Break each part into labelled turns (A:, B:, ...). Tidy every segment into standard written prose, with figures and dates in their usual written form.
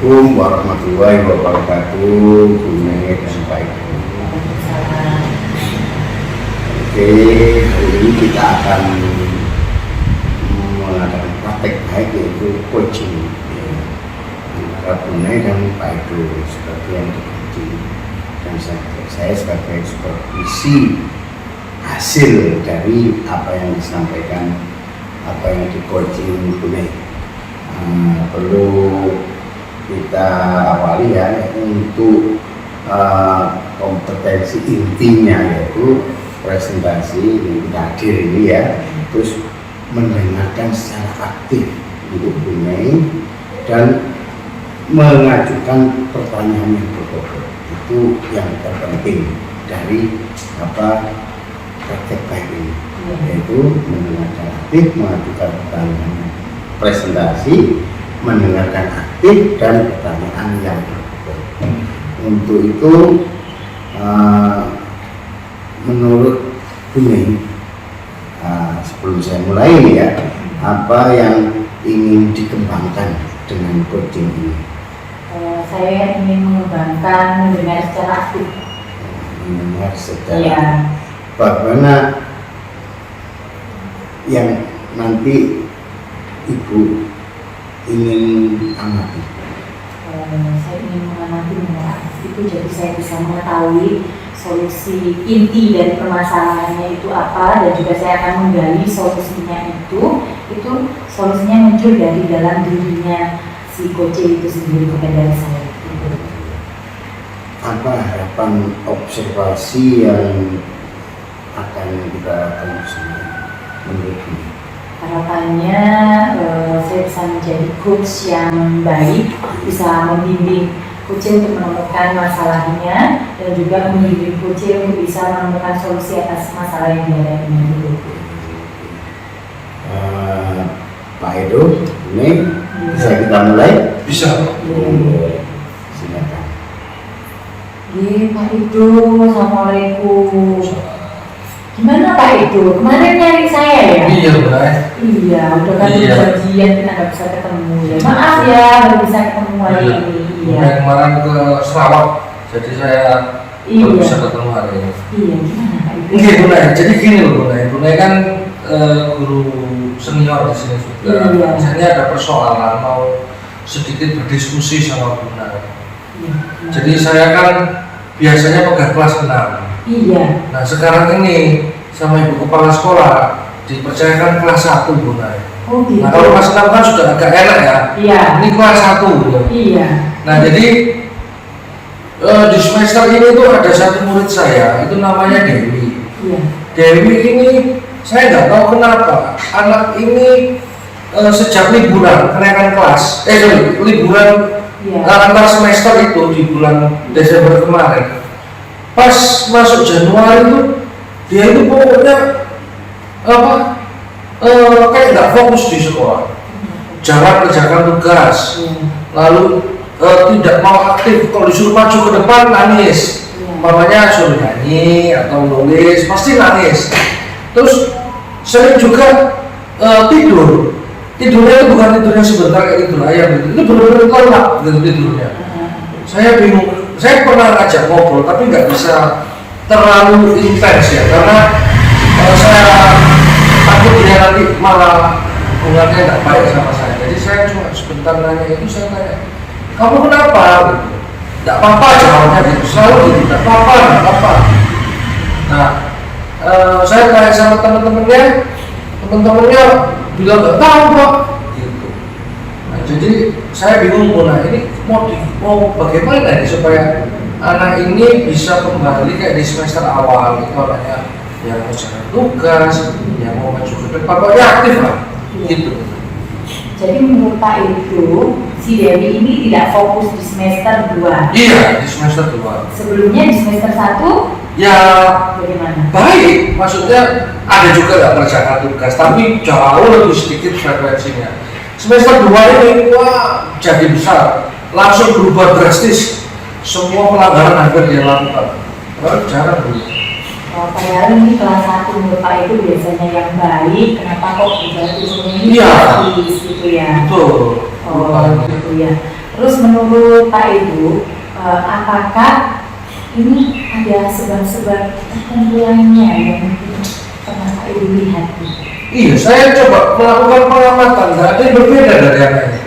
A: Assalamualaikum warahmatullahi wabarakatuh. Bune dan Pak Ibu. Oke, hari ini kita akan mengadakan praktek baik, yaitu coaching antara Bune dan Pak Ibu seperti yang dikunci, dan saya sebagai supervisi hasil dari apa yang disampaikan, apa yang di coaching Bune. Perlu kita awali ya untuk kompetensi intinya, yaitu presentasi yang kita hadir ini ya, terus mendengarkan secara aktif untuk Bune dan mengajukan pertanyaan yang berbobot. Itu yang terpenting dari praktek baik ini, yaitu mendengarkan aktif, mengajukan pertanyaan, presentasi, mendengarkan aktif, dan pertanyaan yang berbobot. Untuk itu menurut Bune, sebelum saya mulai ini ya, apa yang ingin dikembangkan dengan coaching ini?
B: Saya ingin mengembangkan mendengar secara aktif.
A: Mendengar secara bagaimana yang nanti Ibu ingin amati?
B: Saya ingin mengamati mendengar aktif itu, jadi saya bisa mengetahui solusi inti dari permasalahannya itu apa, dan juga saya akan menggali solusinya itu solusinya muncul dari dalam dirinya si coach itu sendiri, bukan dari saya.
A: Apa harapan observasi yang akan kita lakukan menurut Bune?
B: Harapannya saya bisa menjadi coach yang baik, bisa membimbing coach untuk menemukan masalahnya, dan juga membimbing coach untuk bisa menemukan solusi atas masalah yang dihadapinya dulu.
A: Pak Edo, Bune, bisa kita mulai?
C: Bisa.
A: Silakan.
B: Pak Edo, assalamualaikum. Gimana Pak Edo? Kemarin nyari saya ya?
C: Iya, Bray.
B: Iya, udah kan janjian kita nggak bisa ketemu ya. Maaf ya, baru bisa ketemu hari ini. Iya.
C: Kemarin ke Sarawak, jadi saya baru bisa ketemu hari ini.
B: Iya, gimana Pak Edo?
C: Iya, Bune. Jadi gini loh, Bune kan guru senior di sini juga.
B: Iya.
C: Misalnya ada persoalan, mau sedikit berdiskusi sama Bune.
B: Iya.
C: Jadi saya kan biasanya pegang kelas 6.
B: Iya.
C: Nah sekarang ini sama ibu kepala sekolah dipercayakan kelas 1, Bune.
B: Oh gitu.
C: Nah kalau kelas 6 kan sudah agak enak ya.
B: Iya.
C: Ini kelas 1.
B: Iya.
C: Nah jadi di semester ini tuh ada satu murid saya, itu namanya Dewi.
B: Iya.
C: Dewi ini saya nggak tahu kenapa anak ini sejak liburan kenaikan kelas, liburan antar semester itu di bulan Desember kemarin, pas masuk Januari itu dia itu pokoknya kayak nggak fokus di sekolah, jarang kerjakan tugas, lalu tidak mau aktif. Kalau disuruh maju ke depan nangis, mamanya suruh nyanyi atau nulis pasti nangis. Terus sering juga tidurnya itu bukan tidurnya sebentar kayak tidur ayam gitu, itu benar-benar lelap gitu tidurnya. Saya bingung, saya pernah ngajak ngobrol tapi nggak bisa terlalu intens ya, karena saya takut dia nanti malah hubungannya nggak baik sama saya. Jadi saya cuma sebentar nanya itu, saya tanya, kamu kenapa? Gitu. Nggak apa-apa jawabnya gitu, selalu gitu, nggak apa-apa. Nah, saya tanya sama teman-temannya bilang nggak tahu Pak. Gitu. Nah, jadi saya bingung, ini mau bagaimana nih supaya anak ini bisa kembali kayak di semester awal itu, orangnya yang mau jalan tugas, yang mau maju ke depan, pokoknya aktif lah. Gitu.
B: Jadi menurut Pak Edo, si Dewi ini tidak fokus di semester 2.
C: Iya, di semester 2.
B: Sebelumnya di semester 1
C: ya
B: bagaimana?
C: Baik, maksudnya ada juga nggak kerjakan tugas, tapi jauh lebih sedikit frekuensinya. Semester 2 ini wah jadi besar, langsung berubah drastis, semua pelanggaran hampir dia lakukan. Jarang dulu.
B: Padahal ini kelas 1 menurut Pak itu biasanya yang baik, kenapa kok berarti ini
C: Iya.
B: gitu ya?
C: Betul.
B: Oh gitu ya. Terus menurut Pak Edu, apakah ini ada sebab-sebab tertentu lainnya yang mungkin pernah Pak Edu lihat?
C: Iya, saya coba melakukan pengamatan, nggak ada yang berbeda dari yang lain.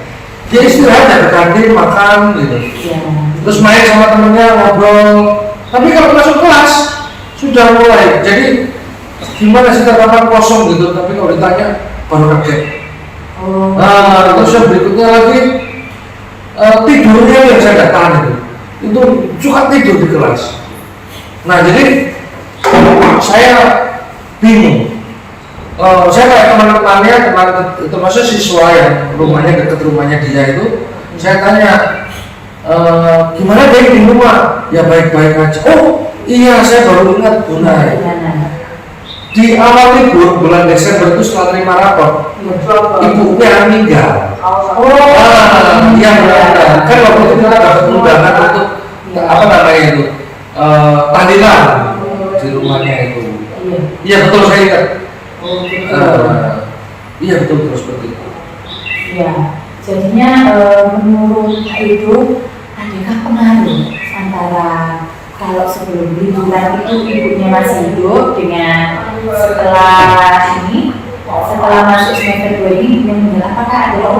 C: Dia istirahat ya ke kantin, makan gitu.
B: Ya.
C: Terus main sama temennya, ngobrol. Tapi kalau masuk kelas, sudah mulai. Jadi, gimana sih tatapan kosong gitu, tapi kalau ditanya, baru kaget.
B: Oh.
C: Nah, terus yang berikutnya lagi, tidurnya yang saya nggak tahan itu suka tidur di kelas. Nah, jadi, saya bingung. Saya kayak teman-temannya, termasuk siswa yang rumahnya dekat rumahnya dia itu, saya tanya, gimana dia di rumah? Ya baik-baik aja. Oh iya, saya baru ingat Bunai. Di awal libur bulan Desember itu setelah terima rapor, ibunya meninggal. Iya benar. Kan waktu itu kita dapat undangan untuk apa namanya itu tahlilan di rumahnya itu. Iya betul, saya ingat. Iya betul terus seperti itu.
B: Ya, jadinya menurut itu adakah pengaruh antara kalau sebelum liburan itu ibunya masih hidup dengan setelah masuk semester 2 ini yang meninggal, apakah ada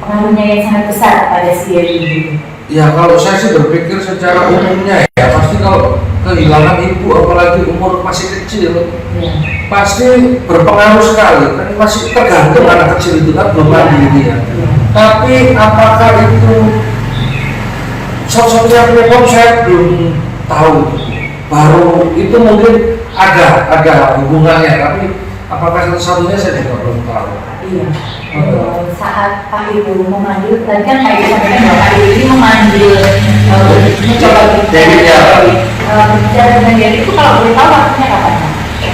B: pengaruhnya yang sangat besar pada si ibu?
C: Ya kalau saya sih berpikir secara umumnya ya pasti kalau kehilangan ibu apalagi umur masih kecil pasti berpengaruh sekali, kan masih tergantung anak kecil itu kan belum mandiri ya. Tapi apakah itu satu-satunya penyebab saya belum tahu, baru itu mungkin ada hubungannya, tapi apakah satu-satunya saya juga belum tahu.
B: Iya. Saat Pak Ibu memanggil, tadi kan Pak Ibu sampaikan bahwa Pak Ibu ini memanggil mencoba berbicara dengan dia itu, kalau boleh tahu waktunya kapan?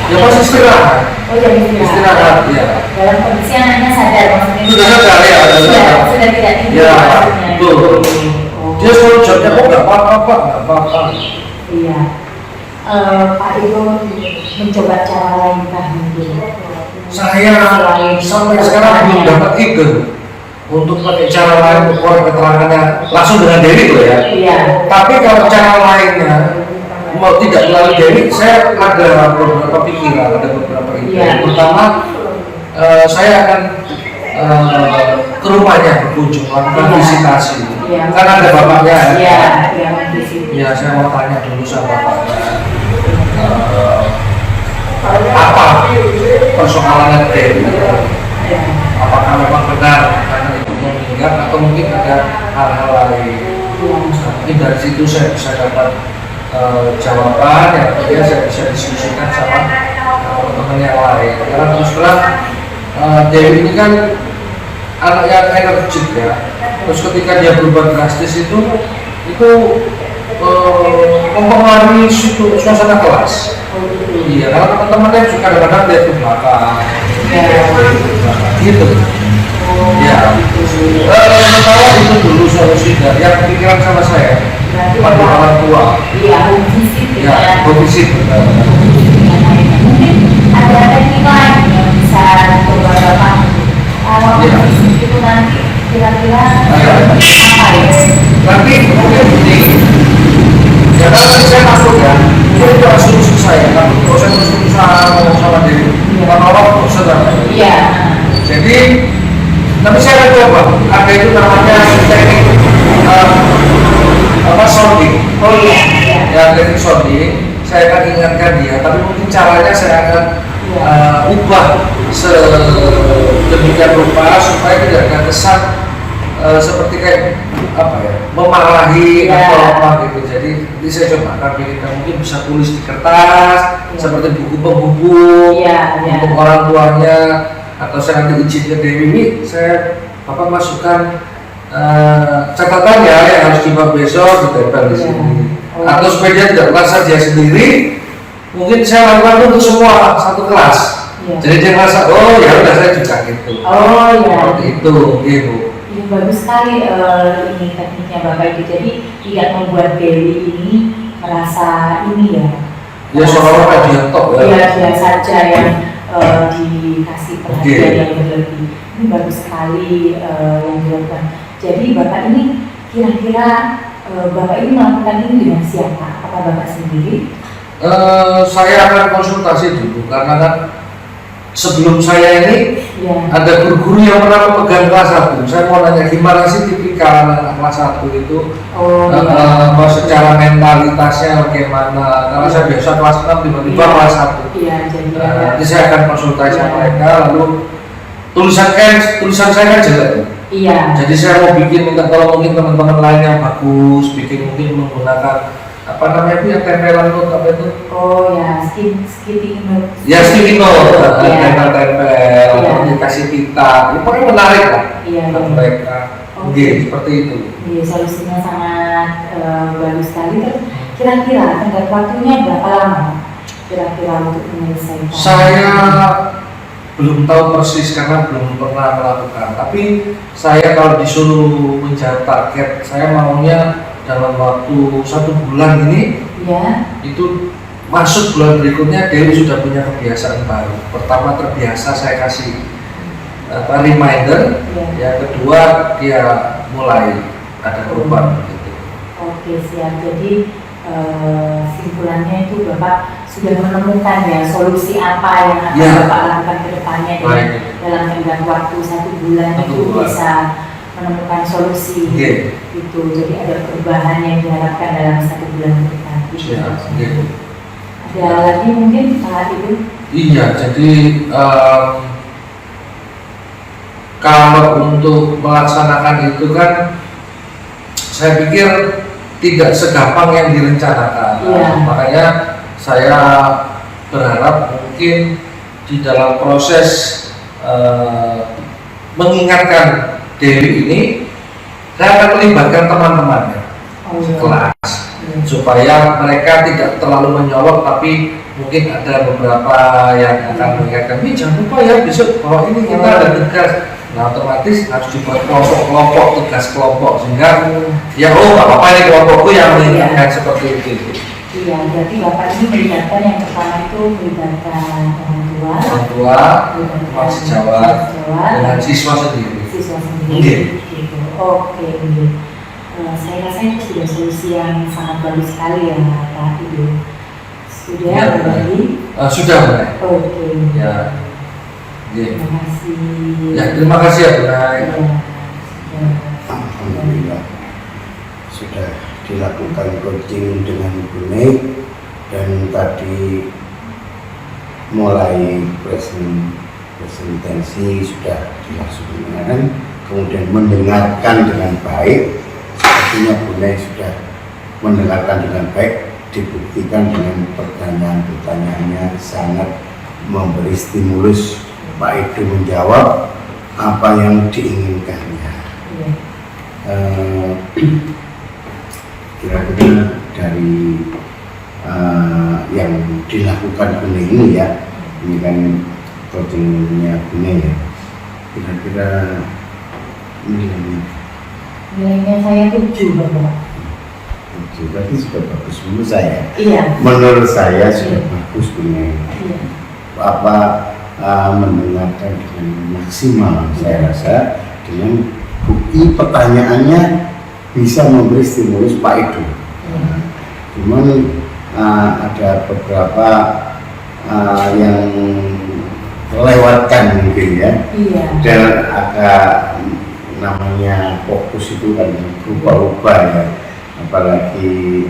C: Ya pas istirahat.
B: Oh jam istirahat.
C: Ya.
B: Dalam kondisi anaknya sadar maksudnya.
C: Sudah sadar ya.
B: Sudah tidak tidur.
C: Ya. Betul. Dia selalu jawabnya kok nggak apa-apa, nggak apa-apa.
B: Iya. Pak Ibu mencoba cara lain kah mungkin?
C: Saya sampai sekarang belum dapat ide untuk pakai cara lain untuk korek keterangannya langsung dengan Dewi loh ya.
B: Iya.
C: Tapi kalau cara lainnya mau tidak melalui Dewi, saya ada beberapa pikiran, ada beberapa ide.
B: Iya.
C: Pertama, saya akan ke rumahnya berkunjung melakukan visitasi.
B: Iya.
C: Kan ada bapaknya.
B: Iya.
C: Ya, saya mau tanya dulu sama bapaknya. Apa persoalannya Dewi? Apakah memang benar karena ibunya meninggal atau mungkin ada hal-hal lain? Mungkin dari situ saya bisa dapat jawaban yang kemudian saya bisa diskusikan sama teman-teman yang lain. Karena terus terang Dewi ini kan anak yang energik ya. Terus ketika dia berubah drastis itu mempengaruhi suasana kelas. Iya, kalau teman-teman yang suka kadang-kadang lihat ke belakang, gitu. Ya, pertama itu dulu solusi dari yang pikiran sama saya, pada orang tua.
B: Iya,
C: hobisit.
B: Mungkin ada teknik lain yang bisa coba Bapak. Kalau hobisit itu nanti kira-kira apa ya?
C: Nanti mungkin begini. Ya kalau tadi saya masuk ya, mungkin itu asumsi saya, tapi kalau saya berusaha sama diri, orang-orang saudara.
B: Iya.
C: Jadi, tapi saya akan coba, ada itu namanya teknik sounding.
B: Oh iya.
C: Ya, teknik sounding, saya akan ingatkan dia, tapi mungkin caranya saya akan ubah sedemikian rupa supaya tidak ada kesan seperti kayak apa ya, memarahi atau apa gitu. Jadi saya coba akan kita mungkin bisa tulis di kertas seperti buku penghubung untuk orang tuanya, atau saya nanti izin ke Dewi ini saya Bapak masukkan catatannya yang harus dibawa besok ditempel di sini. Atau supaya dia tidak merasa dia sendiri, mungkin saya lakukan untuk semua satu kelas. Jadi dia merasa oh ya udah saya juga gitu.
B: Oh iya.
C: Seperti itu, gitu.
B: Ini bagus sekali ini tekniknya Bapak itu, jadi tidak membuat Dewi ini merasa ini ya.
C: Ya seolah-olah dia top ya.
B: Iya, dia saja yang dikasih perhatian yang berlebih. Ini bagus sekali yang dilakukan. Jadi Bapak ini kira-kira Bapak ini melakukan ini dengan siapa? Apakah Bapak sendiri?
C: Saya akan konsultasi dulu karena kan sebelum saya ini
B: Ya.
C: ada guru-guru yang pernah memegang kelas 1. Saya mau nanya gimana sih tipikal anak kelas 1 itu,
B: Oh, iya.
C: secara mentalitasnya bagaimana, karena saya biasa kelas 6 tiba-tiba
B: Iya.
C: kelas 1.
B: Iya, jadi
C: Nanti saya akan konsultasi sama
B: Iya.
C: mereka, lalu tulisan saya kan jelek.
B: iya.
C: Jadi saya mau bikin, minta tolong mungkin teman-teman lain yang bagus, bikin mungkin menggunakan apa namanya itu yang tempelan note apa itu?
B: Oh ya, skipping note.
C: Ya sticky note,
B: Iya.
C: tempel-tempel,
B: Iya.
C: atau dikasih pita, ini pokoknya menarik lah
B: Iya,
C: buat
B: iya.
C: mereka.
B: Oke.
C: Oke, seperti itu.
B: Iya, solusinya sangat bagus sekali. Terus kira-kira tenggat waktunya berapa lama? Kira-kira untuk menyelesaikan?
C: Saya belum tahu persis karena belum pernah melakukan. Tapi saya kalau disuruh menjawab target, saya maunya dalam waktu 1 bulan ini
B: Ya.
C: itu masuk bulan berikutnya Dewi sudah punya kebiasaan baru. Pertama terbiasa saya kasih reminder,
B: Ya.
C: yang kedua dia mulai ada perubahan gitu.
B: Oke, siap. Jadi simpulannya itu Bapak sudah menemukan ya solusi apa yang akan
C: Ya.
B: Bapak lakukan ke depannya dan
C: Baik.
B: dalam tenggat waktu 1 bulan
C: 1
B: itu
C: bulan.
B: bisa menemukan solusi.
C: Oke.
B: Itu jadi ada perubahan yang diharapkan dalam 1 bulan ke depan.
C: Ya, gitu.
B: Ada lagi mungkin Pak Ibu?
C: Iya, jadi kalau untuk melaksanakan itu kan saya pikir tidak segampang yang direncanakan.
B: Iya.
C: Makanya saya berharap mungkin di dalam proses mengingatkan Dewi ini, saya akan melibatkan teman-temannya
B: Oh, iya.
C: kelas
B: Iya.
C: supaya mereka tidak terlalu menyolok, tapi mungkin ada beberapa yang akan mengingatkan, ini jangan lupa ya besok bahwa ini kita ada tugas. Nah, otomatis harus dibuat kelompok-kelompok, tugas kelompok, sehingga ya nggak apa-apa ini kelompokku yang mengingatkan seperti itu.
B: Iya, berarti Bapak ini melibatkan yang pertama itu melibatkan orang tua,
C: Orang tua, sejawat, dengan siswa sendiri.
B: siswa
C: Iya.
B: sendiri. Gitu. Oke, iya. Saya rasa itu sudah solusi yang sangat bagus sekali ya Pak Ibu. Sudah
C: Ya,
B: berbagi?
C: Sudah, Bunda.
B: Oke.
C: Ya. Iya.
B: Terima kasih.
C: Ya, terima kasih ya, Bunda.
B: Ya.
A: Alhamdulillah sudah dilakukan coaching dengan Bu Nek, dan tadi mulai presentasi sudah dilaksanakan, kemudian mendengarkan dengan baik. Sepertinya Bu Nek sudah mendengarkan dengan baik, dibuktikan dengan pertanyaan-pertanyaannya sangat memberi stimulus Pak Edo menjawab apa yang diinginkannya.
B: Iya.
A: Kira-kira dari yang dilakukan Bune ini ya, ini kan coachingnya Bune ya, kira-kira
B: Nilainya saya 7 Bapak.
A: berarti sudah bagus menurut saya.
B: Iya.
A: Menurut saya sudah bagus Bune.
B: Iya.
A: Apa mendengarkan dengan maksimal, saya rasa dengan bukti pertanyaannya bisa memberi stimulus Pak Edo. Cuman ada beberapa yang melewatkan mungkin ya,
B: Iya.
A: dan agak namanya fokus itu kan berubah-ubah ya, apalagi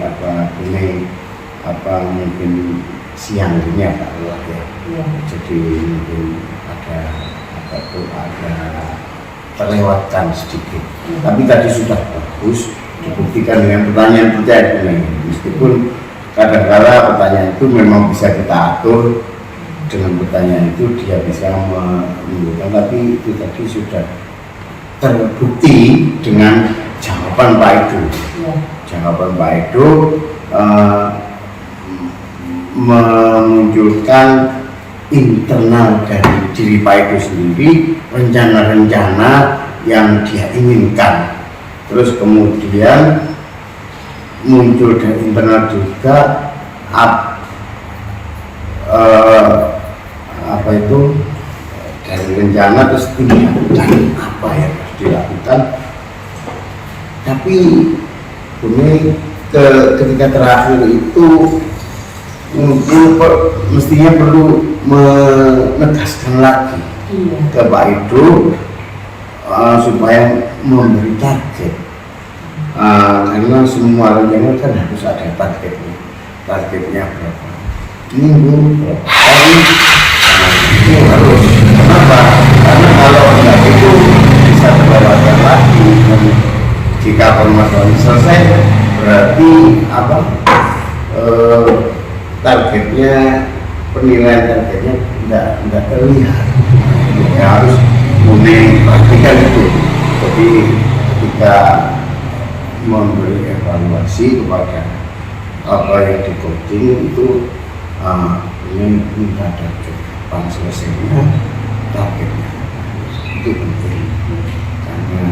A: ini mungkin siang ini agak luar ya.
B: Iya.
A: Jadi mungkin ada terlewatkan sedikit. Tapi tadi sudah bagus dibuktikan dengan pertanyaan-pertanyaan ini. Meskipun kadang-kala pertanyaan itu memang bisa kita atur dengan pertanyaan itu dia bisa menunjukkan, tapi itu tadi sudah terbukti dengan jawaban Pak Edo.
B: Iya.
A: Jawaban Pak Edo memunculkan internal dari diri Pak Edo sendiri rencana-rencana yang dia inginkan. Terus kemudian muncul dari internal juga apa itu dari rencana, terus tindakan apa yang harus dilakukan tapi ini ketika terakhir itu mungkin mestinya perlu menegaskan lagi ke Pak Edo supaya memberi target, karena semua rencana kan harus ada targetnya berapa minggu, berapa hari, itu harus. Kenapa? Karena kalau enggak itu bisa terlewatkan lagi. Jika permasalahan selesai, berarti apa? Targetnya, penilaian targetnya tidak terlihat. Ya harus perhatikan itu. Jadi ketika memberi evaluasi kepada apa yang di coaching itu, ini minta target kapan selesainya, targetnya itu penting karena